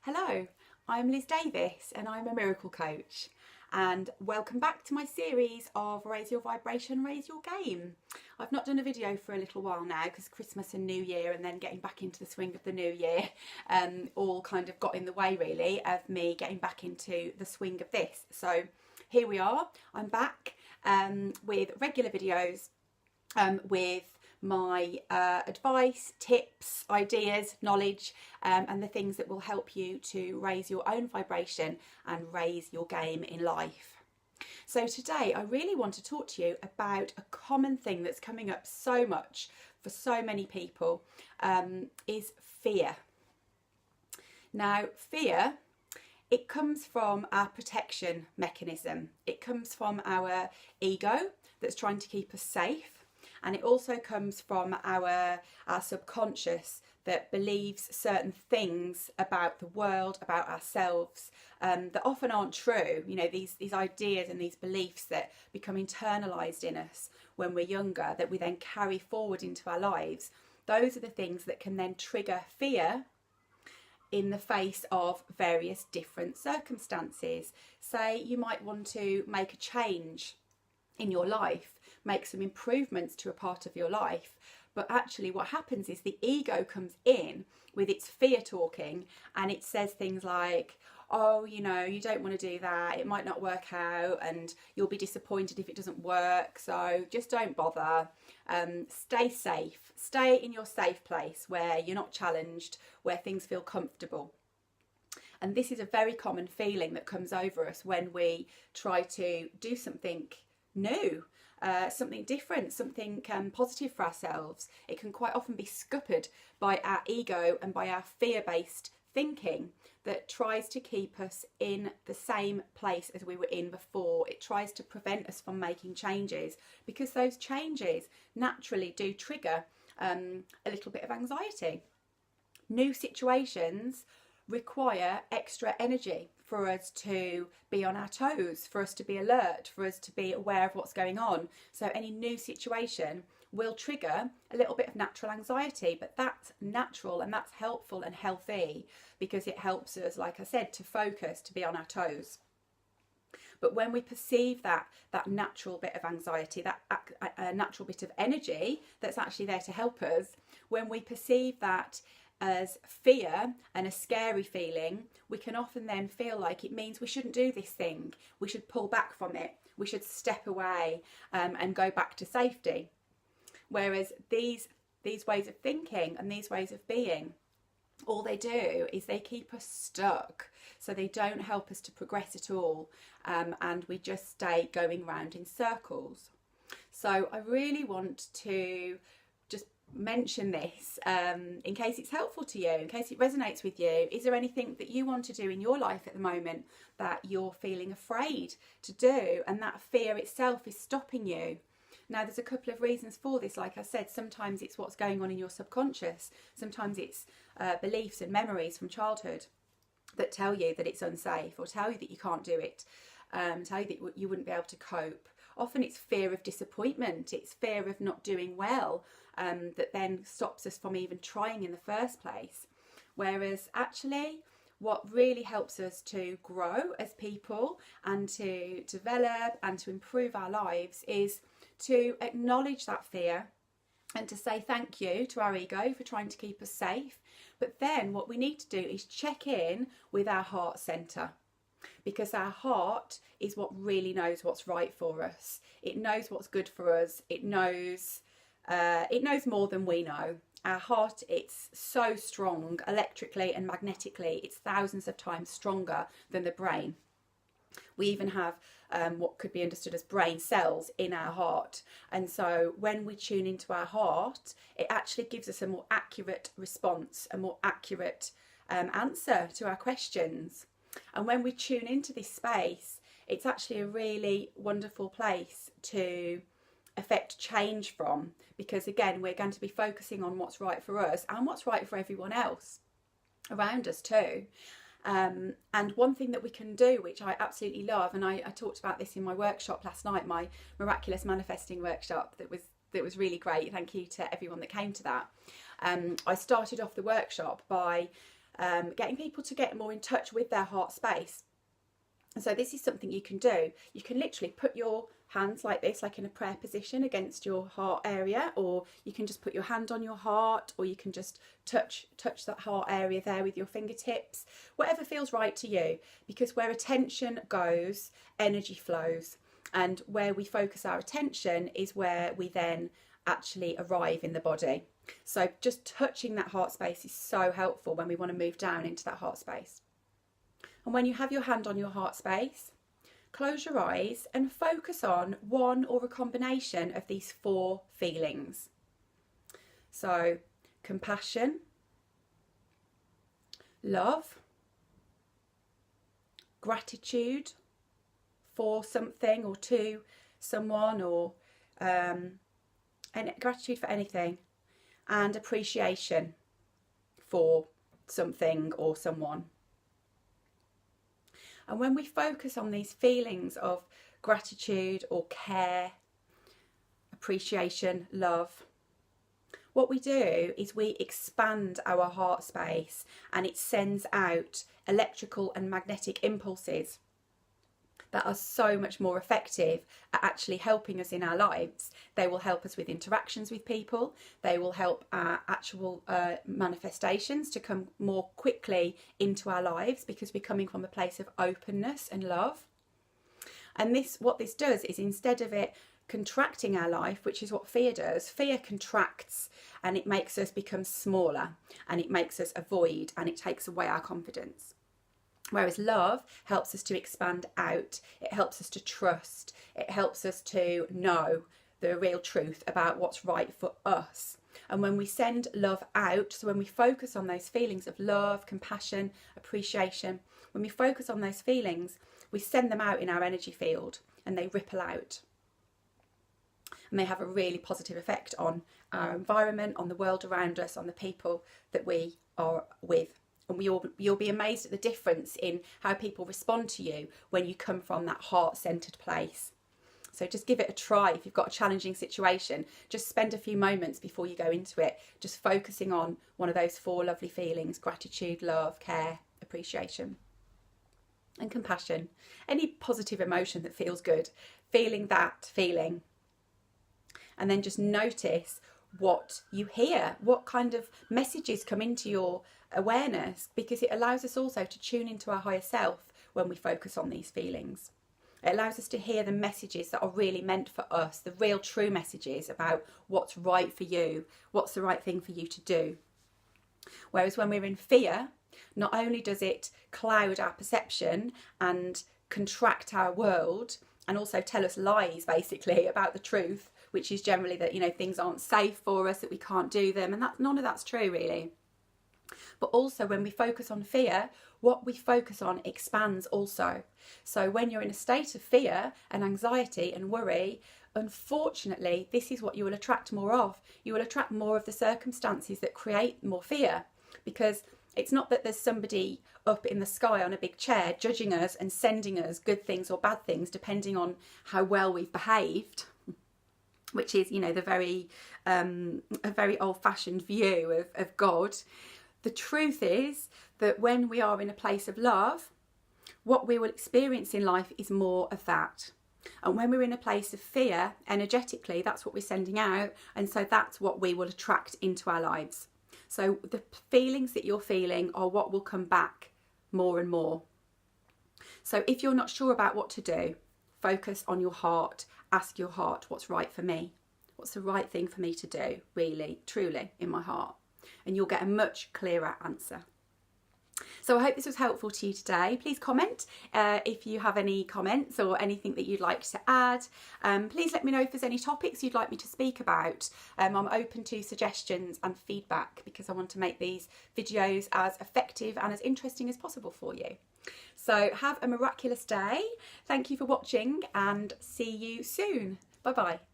Hello, I'm Liz Davis and I'm a miracle coach, and welcome back to my series of Raise Your Vibration, Raise Your Game. I've not done a video for a little while now because Christmas and New Year and then getting back into the swing of the new year all kind of got in the way really of me getting back into the swing of this. So here we are, I'm back with regular videos with my advice, tips, ideas, knowledge, and the things that will help you to raise your own vibration and raise your game in life. So today I really want to talk to you about a common thing that's coming up so much for so many people, is fear. Now, fear, it comes from our protection mechanism. It comes from our ego that's trying to keep us safe. And it also comes from our subconscious that believes certain things about the world, about ourselves, that often aren't true. You know, these ideas and these beliefs that become internalized in us when we're younger, that we then carry forward into our lives. Those are the things that can then trigger fear in the face of various different circumstances. Say you might want to make a change in your life, make some improvements to a part of your life, but actually what happens is the ego comes in with its fear talking, and it says things like, oh, you know, you don't want to do that, it might not work out and you'll be disappointed if it doesn't work, so just don't bother. Stay safe, stay in your safe place where you're not challenged, where things feel comfortable. And this is a very common feeling that comes over us when we try to do something new, something different, something positive for ourselves. It can quite often be scuppered by our ego and by our fear-based thinking that tries to keep us in the same place as we were in before. It tries to prevent us from making changes because those changes naturally do trigger a little bit of anxiety. New situations require extra energy for us to be on our toes, for us to be alert, for us to be aware of what's going on. So any new situation will trigger a little bit of natural anxiety, but that's natural and that's helpful and healthy because it helps us, like I said, to focus, to be on our toes. But when we perceive that natural bit of anxiety, that natural bit of energy that's actually there to help us, when we perceive that as fear and a scary feeling, we can often then feel like it means we shouldn't do this thing. We should pull back from it. We should step away and go back to safety. Whereas these ways of thinking and these ways of being, all they do is they keep us stuck. So they don't help us to progress at all, and we just stay going round in circles. So I really want to just mention this in case it's helpful to you, in case it resonates with you. Is there anything that you want to do in your life at the moment that you're feeling afraid to do, and that fear itself is stopping you? Now, there's a couple of reasons for this. Like I said, sometimes it's what's going on in your subconscious. Sometimes it's beliefs and memories from childhood that tell you that it's unsafe, or tell you that you can't do it, tell you that you wouldn't be able to cope. Often it's fear of disappointment, it's fear of not doing well, that then stops us from even trying in the first place. Whereas actually what really helps us to grow as people and to develop and to improve our lives is to acknowledge that fear and to say thank you to our ego for trying to keep us safe. But then what we need to do is check in with our heart centre, because our heart is what really knows what's right for us. It knows what's good for us. It knows more than we know. Our heart, it's so strong electrically and magnetically. It's thousands of times stronger than the brain. We even have what could be understood as brain cells in our heart. And so when we tune into our heart, it actually gives us a more accurate response, a more accurate answer to our questions. And when we tune into this space, it's actually a really wonderful place to affect change from, because again, we're going to be focusing on what's right for us and what's right for everyone else around us too. And one thing that we can do, which I absolutely love, and I talked about this in my workshop last night, my miraculous manifesting workshop that was really great. Thank you to everyone that came to that. I started off the workshop by getting people to get more in touch with their heart space. And so this is something you can do. You can literally put your hands like this, like in a prayer position against your heart area, or you can just put your hand on your heart, or you can just touch that heart area there with your fingertips, whatever feels right to you, because where attention goes, energy flows, and where we focus our attention is where we then actually arrive in the body. So just touching that heart space is so helpful when we want to move down into that heart space. And when you have your hand on your heart space, close your eyes and focus on one or a combination of these 4 feelings. So compassion, love, gratitude for something or to someone, or and gratitude for anything, and appreciation for something or someone. And when we focus on these feelings of gratitude or care, appreciation, love, what we do is we expand our heart space, and it sends out electrical and magnetic impulses that are so much more effective at actually helping us in our lives. They will help us with interactions with people. They will help our actual manifestations to come more quickly into our lives, because we're coming from a place of openness and love. And what this does is, instead of it contracting our life, which is what fear does, fear contracts and it makes us become smaller, and it makes us avoid, and it takes away our confidence. Whereas love helps us to expand out, it helps us to trust, it helps us to know the real truth about what's right for us. And when we send love out, so when we focus on those feelings of love, compassion, appreciation, when we focus on those feelings, we send them out in our energy field and they ripple out. And they have a really positive effect on our environment, on the world around us, on the people that we are with. And you'll be amazed at the difference in how people respond to you when you come from that heart-centered place. So just give it a try. If you've got a challenging situation, just spend a few moments before you go into it, just focusing on one of those 4 lovely feelings: gratitude, love, care, appreciation, and compassion. Any positive emotion that feels good, feeling that feeling. And then just notice what you hear, what kind of messages come into your awareness, because it allows us also to tune into our higher self when we focus on these feelings. It allows us to hear the messages that are really meant for us, the real true messages about what's right for you, what's the right thing for you to do. Whereas when we're in fear, not only does it cloud our perception and contract our world, and also tell us lies basically about the truth, which is generally that, things aren't safe for us, that we can't do them, and none of that's true really. But also when we focus on fear, what we focus on expands also. So when you're in a state of fear and anxiety and worry, unfortunately, this is what you will attract more of. You will attract more of the circumstances that create more fear, because it's not that there's somebody up in the sky on a big chair judging us and sending us good things or bad things depending on how well we've behaved, which is, a very old-fashioned view of God. The truth is that when we are in a place of love, what we will experience in life is more of that. And when we're in a place of fear, energetically, that's what we're sending out. And so that's what we will attract into our lives. So the feelings that you're feeling are what will come back more and more. So if you're not sure about what to do, focus on your heart. Ask your heart, what's right for me? What's the right thing for me to do, really, truly, in my heart? And you'll get a much clearer answer. So I hope this was helpful to you today. Please comment if you have any comments or anything that you'd like to add. Please let me know if there's any topics you'd like me to speak about. I'm open to suggestions and feedback, because I want to make these videos as effective and as interesting as possible for you. So have a miraculous day. Thank you for watching and see you soon. Bye bye.